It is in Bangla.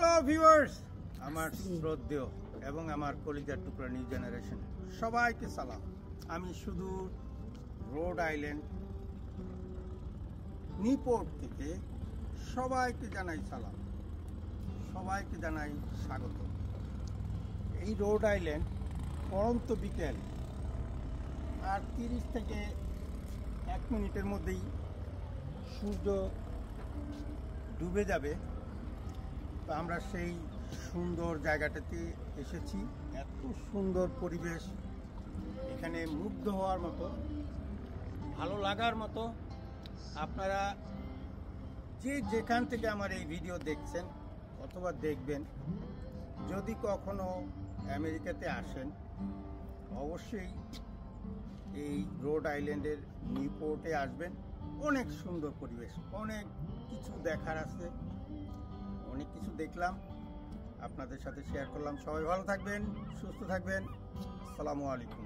হ্যালো ভিউয়ার্স, আমার শ্রদ্ধেয় এবং আমার কলিজার টুকরা নিউ জেনারেশন সবাইকে সালাম। আমি শুধু রোড আইল্যান্ড নিউপোর্ট থেকে সবাইকে জানাই সালাম, সবাইকে জানাই স্বাগত। এই রোড আইল্যান্ড পরন্ত বিকেল আর 30 থেকে 1 মিনিটের মধ্যেই সূর্য ডুবে যাবে। তো আমরা সেই সুন্দর জায়গাটাতে এসেছি। এত সুন্দর পরিবেশ, এখানে মুগ্ধ হওয়ার মতো, ভালো লাগার মতো। আপনারা যে যেখান থেকে আমার এই ভিডিও দেখছেন অথবা দেখবেন, যদি কখনো আমেরিকাতে আসেন অবশ্যই এই রোড আইল্যান্ডের নিউপোর্টে আসবেন। অনেক সুন্দর পরিবেশ, অনেক কিছু দেখার আছে, অনেক কিছু দেখলাম, আপনাদের সাথে শেয়ার করলাম। সবাই ভালো থাকবেন, সুস্থ থাকবেন। আসসালামু আলাইকুম।